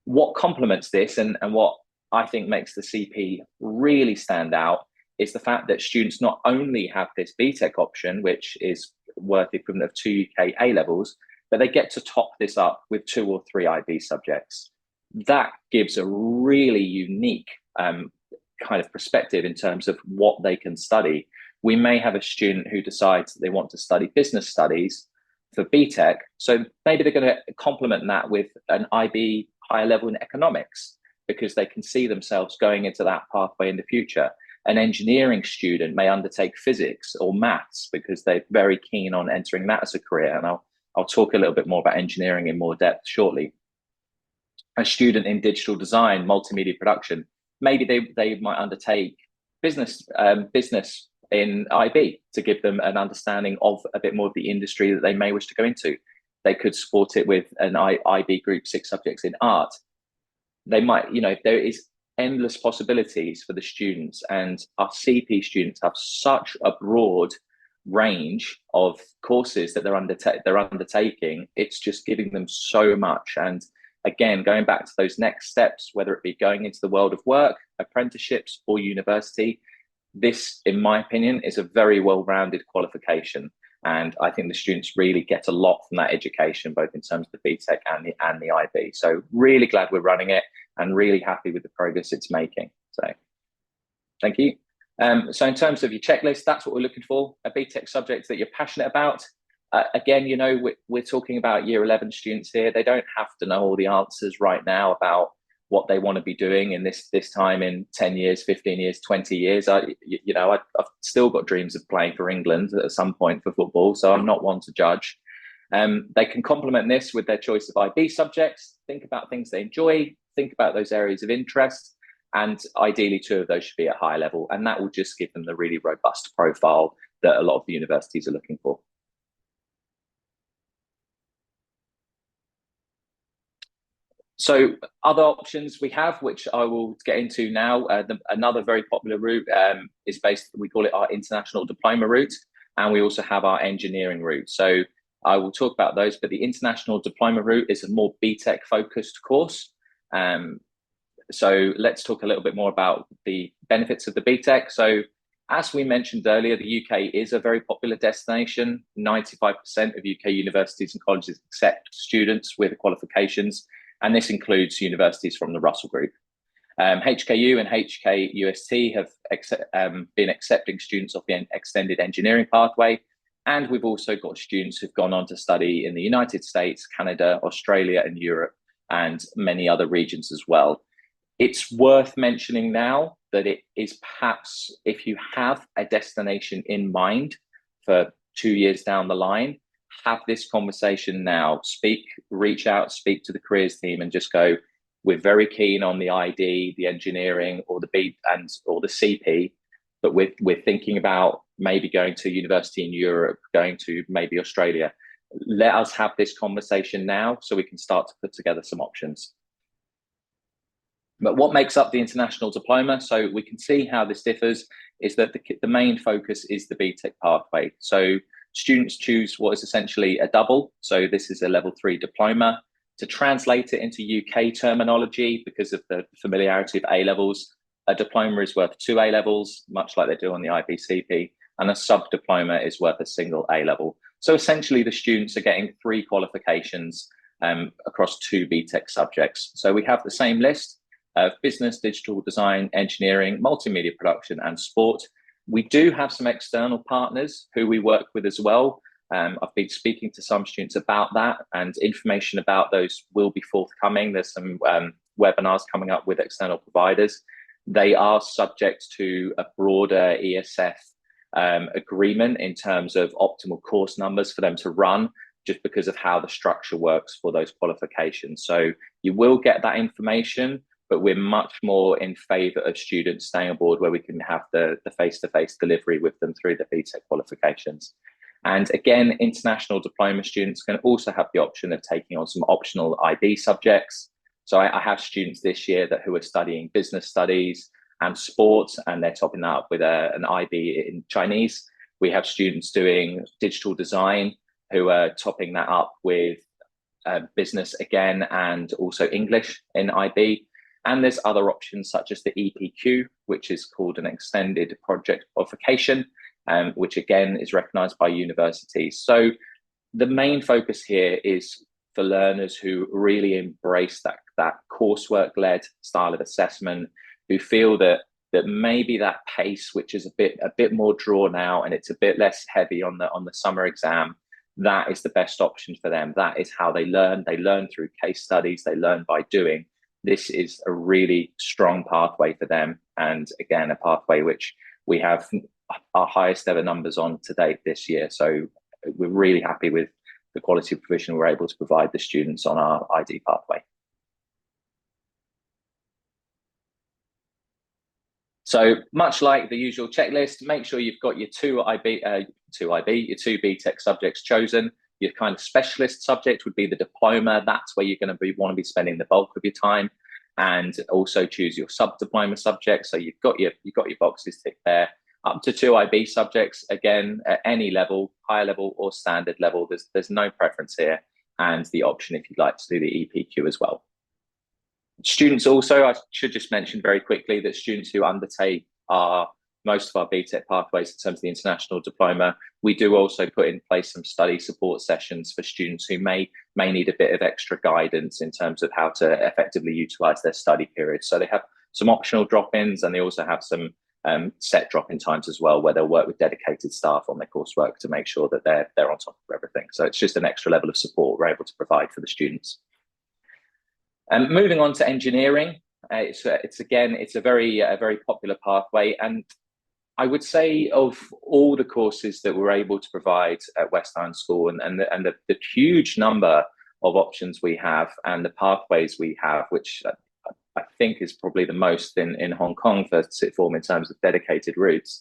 What complements this, and what I think makes the CP really stand out, is the fact that students not only have this BTEC option, which is worth the equivalent of 2 UK A levels, but they get to top this up with 2 or 3 IB subjects. That gives a really unique kind of perspective in terms of what they can study. We may have a student who decides that they want to study business studies for BTEC, so maybe they're going to complement that with an IB higher level in economics, because they can see themselves going into that pathway in the future. An engineering student may undertake physics or maths because they're very keen on entering that as a career, and I'll talk a little bit more about engineering in more depth shortly. A student in digital design, multimedia production, maybe they might undertake business in IB to give them an understanding of a bit more of the industry that they may wish to go into. They could support it with an IB group 6 subjects in art. They might, there is endless possibilities for the students, and our CP students have such a broad range of courses that they're undertaking. It's just giving them so much. And again, going back to those next steps, whether it be going into the world of work, apprenticeships, or university, this, in my opinion, is a very well-rounded qualification. And I think the students really get a lot from that education, both in terms of the BTEC and the IB. So really glad we're running it and really happy with the progress it's making. So thank you. So in terms of your checklist, that's what we're looking for, a BTEC subject that you're passionate about. Again, we're talking about year 11 students here. They don't have to know all the answers right now about what they want to be doing in this time in 10 years, 15 years, 20 years. I've still got dreams of playing for England at some point for football, so I'm not one to judge. They can complement this with their choice of IB subjects, think about things they enjoy, think about those areas of interest, and ideally 2 of those should be at high level, and that will just give them the really robust profile that a lot of the universities are looking for. So other options we have, which I will get into now, another very popular route is we call it our international diploma route, and we also have our engineering route. So I will talk about those, but the international diploma route is a more BTEC focused course. So let's talk a little bit more about the benefits of the BTEC. So as we mentioned earlier, the UK is a very popular destination. 95% of UK universities and colleges accept students with qualifications, and this includes universities from the Russell Group. HKU and HKUST have been accepting students of the extended engineering pathway, and we've also got students who've gone on to study in the United States, Canada, Australia, and Europe, and many other regions as well. It's worth mentioning now that it is perhaps, if you have a destination in mind for 2 years down the line, have this conversation now. Reach out, speak to the careers team, and just go, we're very keen on the ID, the engineering, or the or the CP, but we're thinking about maybe going to university in Europe, going to maybe Australia. Let us have this conversation now so we can start to put together some options. But what makes up the international diploma, so we can see how this differs, is that the main focus is the BTEC pathway. So students choose what is essentially a double. So this is a level 3 diploma. To translate it into UK terminology, because of the familiarity of A-levels, a diploma is worth 2 A-levels, much like they do on the IBCP, and a sub-diploma is worth a single A-level. So essentially the students are getting 3 qualifications across 2 BTEC subjects. So we have the same list of business, digital design, engineering, multimedia production, and sport. We do have some external partners who we work with as well. I've been speaking to some students about that, and information about those will be forthcoming. There's some webinars coming up with external providers. They are subject to a broader ESF agreement in terms of optimal course numbers for them to run, just because of how the structure works for those qualifications. So you will get that information, but we're much more in favour of students staying on board where we can have the face-to-face delivery with them through the BTEC qualifications. And again, international diploma students can also have the option of taking on some optional IB subjects. So I have students this year who are studying business studies and sports, and they're topping that up with an IB in Chinese. We have students doing digital design who are topping that up with business again, and also English in IB. And there's other options such as the EPQ, which is called an extended project qualification, which again is recognised by universities. So the main focus here is for learners who really embrace that coursework-led style of assessment, who feel that maybe that pace, which is a bit more drawn out and it's a bit less heavy on the summer exam, that is the best option for them. That is how they learn. They learn through case studies. They learn by doing. This is a really strong pathway for them, and again, a pathway which we have our highest ever numbers on to date this year. So we're really happy with the quality of provision we're able to provide the students on our ID pathway. So much like the usual checklist, make sure you've got your two BTEC subjects chosen. Your kind of specialist subject would be the diploma. That's where you're going to want to be spending the bulk of your time, and also choose your sub-diploma subject. So you've got your boxes ticked there. Up to 2 IB subjects, again, at any level, higher level or standard level. There's no preference here, and the option if you'd like to do the EPQ as well. Students also, I should just mention very quickly that students who undertake most of our BTEC pathways in terms of the international diploma, we do also put in place some study support sessions for students who may need a bit of extra guidance in terms of how to effectively utilise their study period. So they have some optional drop-ins, and they also have some set drop-in times as well, where they'll work with dedicated staff on their coursework to make sure that they're on top of everything. So it's just an extra level of support we're able to provide for the students. And moving on to engineering, it's a very popular pathway, and I would say of all the courses that we're able to provide at West Island School, and the huge number of options we have and the pathways we have, which I think is probably the most in Hong Kong for sixth form in terms of dedicated routes,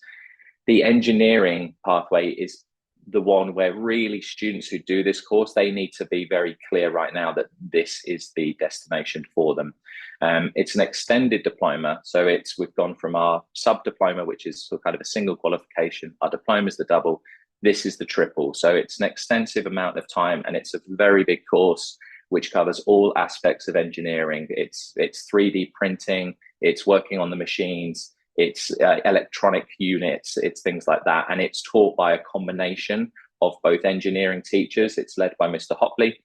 the engineering pathway is the one where really students who do this course, they need to be very clear right now that this is the destination for them. It's an extended diploma, so we've gone from our sub-diploma, which is kind of a single qualification. Our diploma is the double. This is the triple. So it's an extensive amount of time, and it's a very big course which covers all aspects of engineering. It's 3D printing, it's working on the machines, it's electronic units, it's things like that. And it's taught by a combination of both engineering teachers. It's led by Mr. Hopley,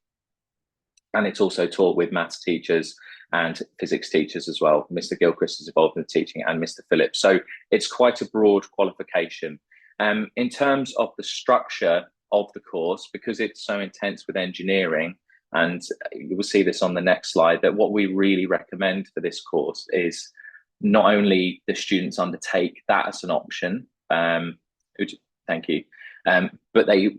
and it's also taught with maths teachers and physics teachers as well. Mr. Gilchrist is involved in the teaching, and Mr. Phillips. So it's quite a broad qualification. In terms of the structure of the course, because it's so intense with engineering, and you will see this on the next slide, that what we really recommend for this course is not only the students undertake that as an option, thank you, but they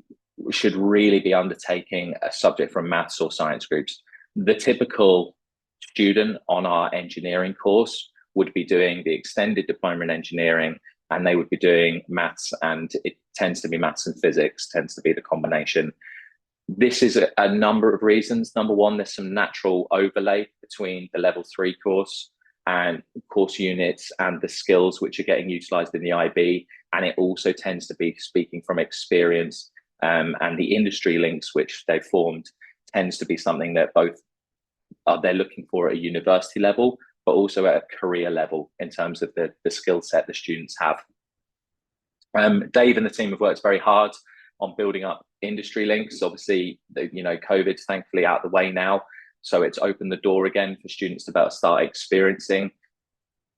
should really be undertaking a subject from maths or science groups. The typical student on our engineering course would be doing the extended diploma in engineering, and they would be doing maths, and it tends to be maths and physics, tends to be the combination. This is a number of reasons. Number one, there's some natural overlay between the level 3 course and course units and the skills which are getting utilised in the IB. And it also tends to be speaking from experience, and the industry links which they've formed tends to be something that both they're looking for at a university level, but also at a career level in terms of the skill set the students have. Dave and the team have worked very hard on building up industry links. Obviously, COVID's thankfully out of the way now, so it's opened the door again for students to be able to start experiencing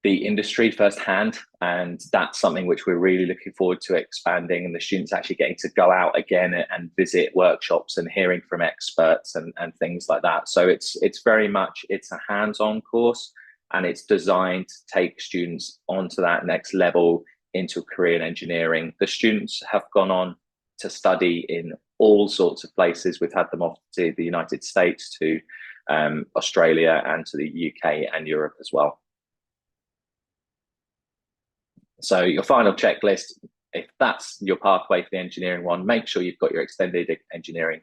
the industry firsthand, and that's something which we're really looking forward to expanding, and the students actually getting to go out again and visit workshops and hearing from experts and things like that. So it's very much, it's a hands-on course, and it's designed to take students onto that next level into a career in engineering. The students have gone on to study in all sorts of places. We've had them off to the United States, to Australia, and to the UK and Europe as well. So your final checklist, if that's your pathway for the engineering one, make sure you've got your extended engineering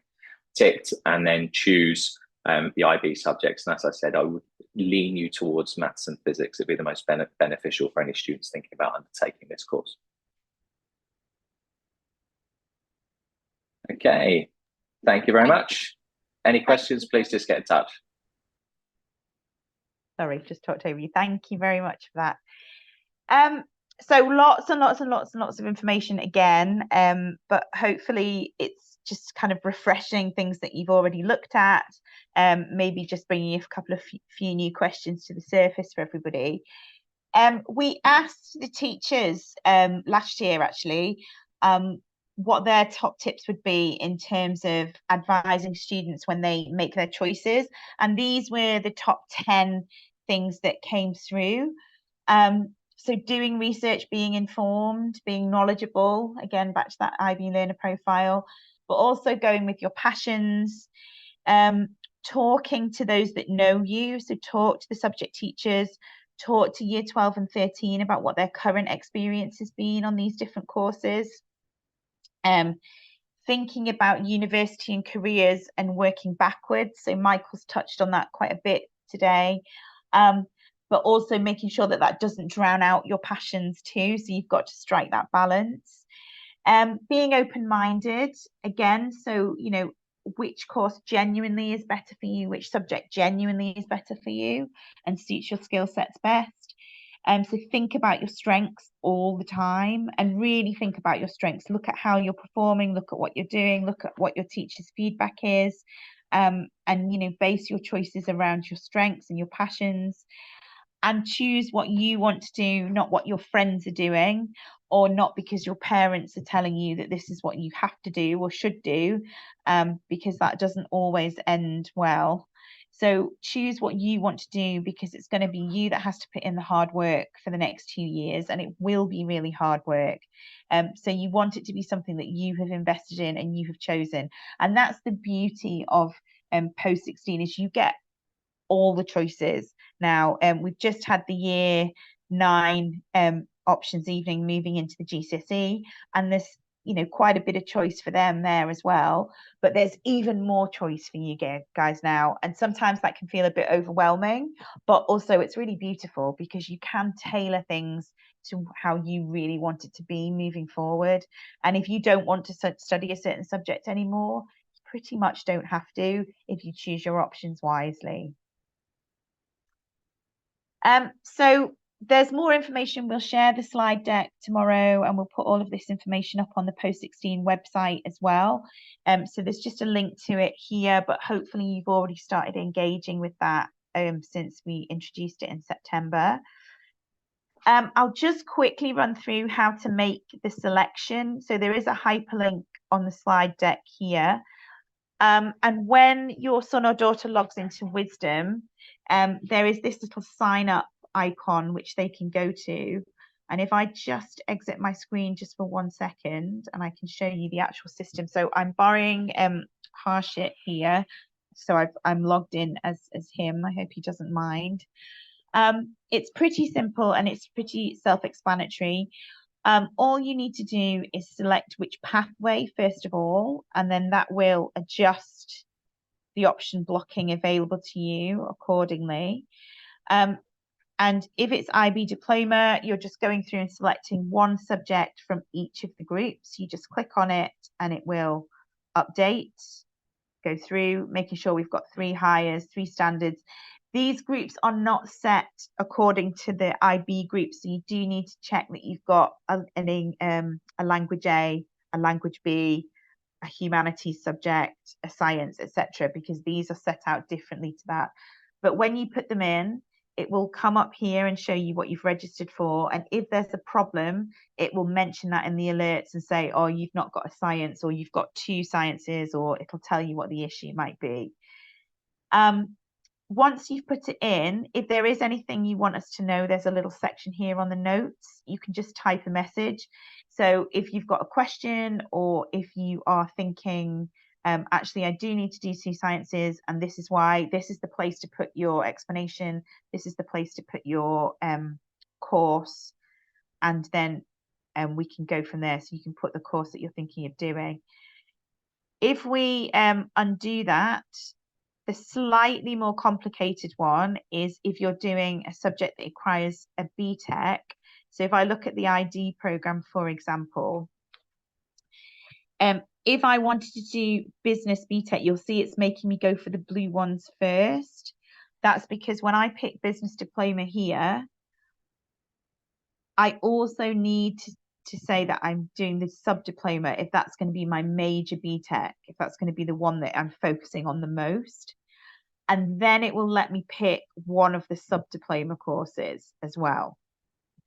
ticked, and then choose the IB subjects. And as I said, I would lean you towards maths and physics. It'd be the most beneficial for any students thinking about undertaking this course. Okay, thank you very much. Any questions, please just get in touch. Sorry, just talked over you. Thank you very much for that. So lots and lots and lots and lots of information again, but hopefully it's just kind of refreshing things that you've already looked at, maybe just bringing a couple of few new questions to the surface for everybody. We asked the teachers last year, actually, what their top tips would be in terms of advising students when they make their choices, and these were the top 10 things that came through. So doing research, being informed, being knowledgeable, again, back to that IB learner profile, but also going with your passions, talking to those that know you. So talk to the subject teachers, talk to year 12 and 13 about what their current experience has been on these different courses. Thinking about university and careers and working backwards. So Michael's touched on that quite a bit today. But also making sure that that doesn't drown out your passions too. So you've got to strike that balance. Being open-minded, again, so, which course genuinely is better for you, which subject genuinely is better for you and suits your skill sets best. So think about your strengths all the time, and really think about your strengths. Look at how you're performing, look at what you're doing, look at what your teacher's feedback is, and, base your choices around your strengths and your passions. And choose what you want to do, not what your friends are doing, or not because your parents are telling you that this is what you have to do or should do, because that doesn't always end well. So choose what you want to do, because it's going to be you that has to put in the hard work for the next 2 years, and it will be really hard work. So you want it to be something that you have invested in and you have chosen. And that's the beauty of post-16, is you get all the choices now. We've just had the year 9 options evening moving into the GCSE, and there's quite a bit of choice for them there as well, but there's even more choice for you guys now, and sometimes that can feel a bit overwhelming, but also it's really beautiful because you can tailor things to how you really want it to be moving forward. And if you don't want to study a certain subject anymore, you pretty much don't have to if you choose your options wisely. So there's more information. We'll share the slide deck tomorrow, and we'll put all of this information up on the Post16 website as well. So there's just a link to it here, but hopefully you've already started engaging with that since we introduced it in September. I'll just quickly run through how to make the selection. So there is a hyperlink on the slide deck here. And when your son or daughter logs into Wisdom, there is this little sign up icon which they can go to. And if I just exit my screen just for 1 second, and I can show you the actual system. So I'm borrowing Hirsch here. So I'm logged in as him. I hope he doesn't mind. It's pretty simple and it's pretty self-explanatory. All you need to do is select which pathway first of all, and then that will adjust the option blocking available to you accordingly. And if it's IB diploma, you're just going through and selecting one subject from each of the groups. You just click on it and it will update, go through, making sure we've got 3 hires, 3 standards. These groups are not set according to the IB group, so you do need to check that you've got a language A, a language B, a humanities subject, a science, etc., because these are set out differently to that. But when you put them in, it will come up here and show you what you've registered for. And if there's a problem, it will mention that in the alerts and say, oh, you've not got a science, or you've got 2 sciences, or it'll tell you what the issue might be. Once you've put it in, if there is anything you want us to know, there's a little section here on the notes. You can just type a message. So if you've got a question, or if you are thinking, actually, I do need to do 2 sciences, and this is why, this is the place to put your explanation, this is the place to put your course, and then we can go from there. So you can put the course that you're thinking of doing. If we undo that, the slightly more complicated one is if you're doing a subject that requires a BTEC. So if I look at the ID program, for example, if I wanted to do business BTEC, you'll see it's making me go for the blue ones first. That's because when I pick business diploma here, I also need to say that I'm doing the sub-diploma if that's going to be my major BTEC, if that's going to be the one that I'm focusing on the most. And then it will let me pick one of the sub-diploma courses as well.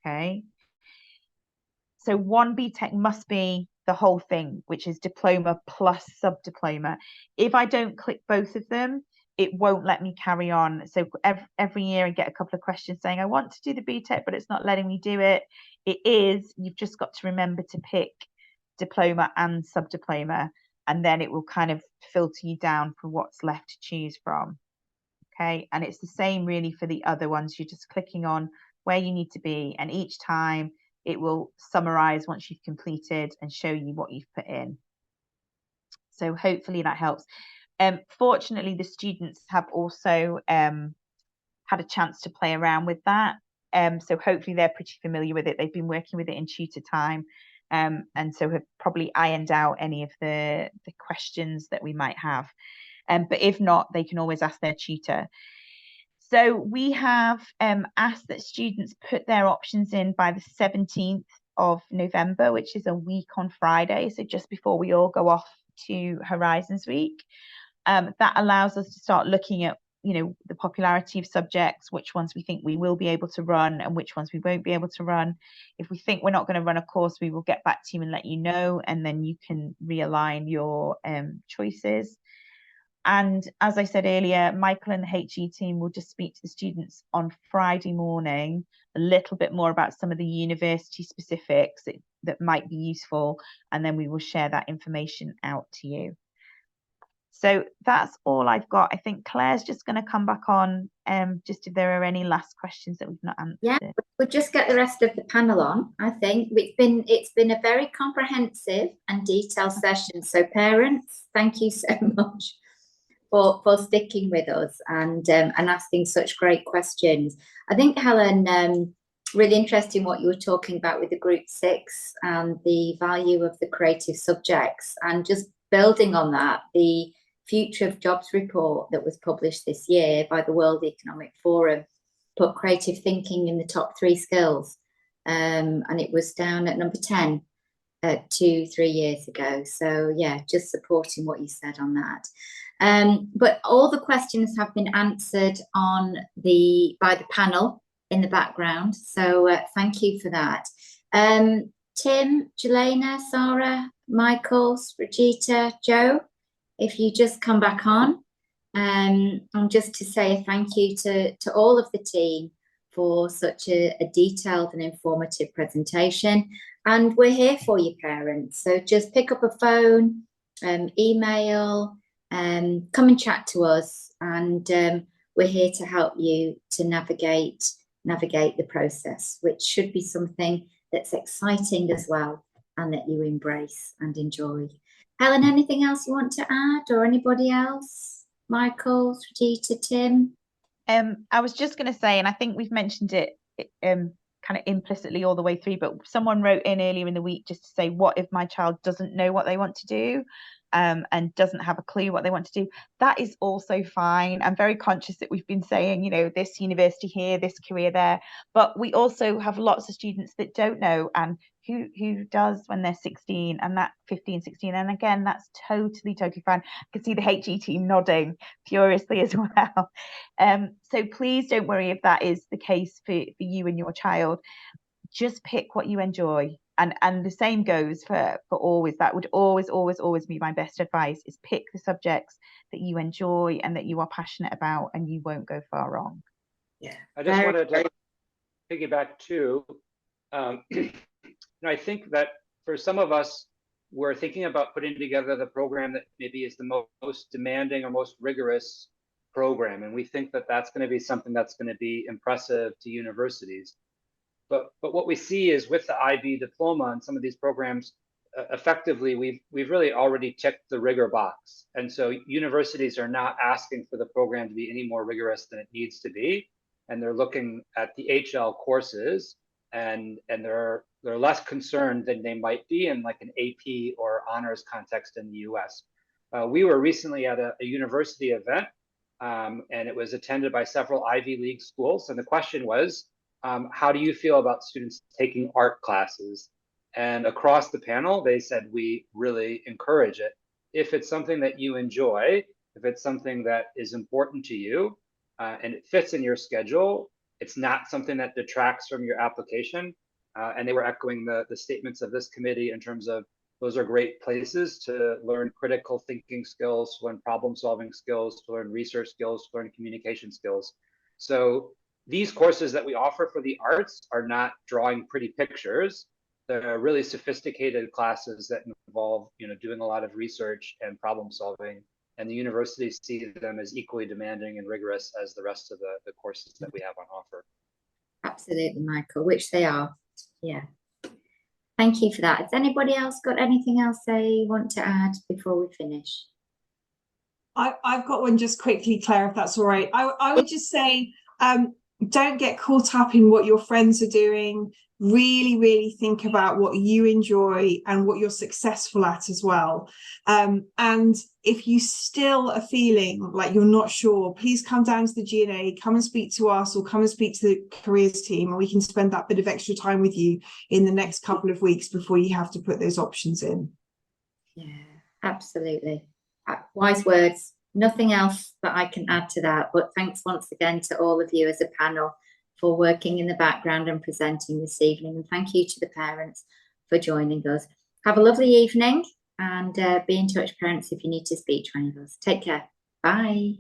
Okay. So one BTEC must be the whole thing, which is diploma plus sub-diploma. If I don't click both of them, it won't let me carry on. So every year I get a couple of questions saying, I want to do the BTEC, but it's not letting me do it. It is, you've just got to remember to pick diploma and sub-diploma, and then it will kind of filter you down for what's left to choose from. Okay, and it's the same really for the other ones. You're just clicking on where you need to be, and each time it will summarize once you've completed and show you what you've put in. So hopefully that helps. Fortunately, the students have also had a chance to play around with that. So hopefully they're pretty familiar with it. They've been working with it in tutor time, and so have probably ironed out any of the questions that we might have. But if not, they can always ask their tutor. So we have asked that students put their options in by the 17th of November, which is a week on Friday, so just before we all go off to Horizons Week. That allows us to start looking at, you know, the popularity of subjects, which ones we think we will be able to run and which ones we won't be able to run. If we think we're not going to run a course, we will get back to you and let you know, and then you can realign your choices. And as I said earlier, Michael and the HE team will just speak to the students on Friday morning a little bit more about some of the university specifics that might be useful, and then we will share that information out to you. So that's all I've got. I think Claire's just going to come back on just if there are any last questions that we've not answered. Yeah, we'll just get the rest of the panel on. I think it's been a very comprehensive and detailed session. So parents, thank you so much for sticking with us and asking such great questions. I think, Helen, really interesting what you were talking about with the Group 6 and the value of the creative subjects, and just building on that, the Future of Jobs report that was published this year by the World Economic Forum put creative thinking in the top 3 skills, and it was down at number 10 2-3 years ago. So yeah, just supporting what you said on that. But all the questions have been answered by the panel in the background, so thank you for that. Tim, Jelena, Sara, Michael, Srijita, Joe, if you just come back on, and just to say a thank you to all of the team for such a detailed and informative presentation. And we're here for you, parents. So just pick up a phone, email, come and chat to us, and we're here to help you to navigate the process, which should be something that's exciting as well and that you embrace and enjoy. Helen, anything else you want to add, or anybody else? Michael, Srijita, Tim? I was just going to say, and I think we've mentioned it kind of implicitly all the way through, but someone wrote in earlier in the week just to say, what if my child doesn't know what they want to do? and doesn't have a clue what they want to do, that is also fine. I'm very conscious that we've been saying, you know, this university here, this career there, but we also have lots of students that don't know, and who does when they're 16 and that 15, 16, and again, that's totally fine. I can see the HE team nodding furiously as well. So please don't worry if that is the case for you and your child. Just pick what you enjoy. And the same goes for always. That would always be my best advice, is pick the subjects that you enjoy and that you are passionate about, and you won't go far wrong. Yeah. I just wanted to piggyback too. I think that for some of us, we're thinking about putting together the program that maybe is the most demanding or most rigorous program. And we think that that's going to be something that's going to be impressive to universities. But what we see is with the IB diploma and some of these programs, effectively, we've really already checked the rigor box. And so universities are not asking for the program to be any more rigorous than it needs to be. And they're looking at the HL courses, and they're less concerned than they might be in like an AP or honors context in the US. We were recently at a university event, and it was attended by several Ivy League schools. And the question was, how do you feel about students taking art classes? And across the panel, they said, we really encourage it. If it's something that you enjoy, if it's something that is important to you, and it fits in your schedule, it's not something that detracts from your application. And they were echoing the statements of this committee in terms of those are great places to learn critical thinking skills, to learn problem solving skills, to learn research skills, to learn communication skills. So these courses that we offer for the arts are not drawing pretty pictures. They're really sophisticated classes that involve, doing a lot of research and problem solving. And the universities see them as equally demanding and rigorous as the rest of the courses that we have on offer. Absolutely, Michael, which they are. Yeah. Thank you for that. Has anybody else got anything else they want to add before we finish? I've got one just quickly, Claire, if that's all right. I would just say, don't get caught up in what your friends are doing. Really think about what you enjoy and what you're successful at as well. And if you still are feeling like you're not sure, please come down to the G&A, come and speak to us, or come and speak to the careers team, and we can spend that bit of extra time with you in the next couple of weeks before you have to put those options in. Yeah, absolutely. Wise words. Nothing else that I can add to that, but thanks once again to all of you as a panel for working in the background and presenting this evening. And thank you to the parents for joining us. Have a lovely evening, and be in touch, parents, if you need to speak to any of us. Take care. Bye.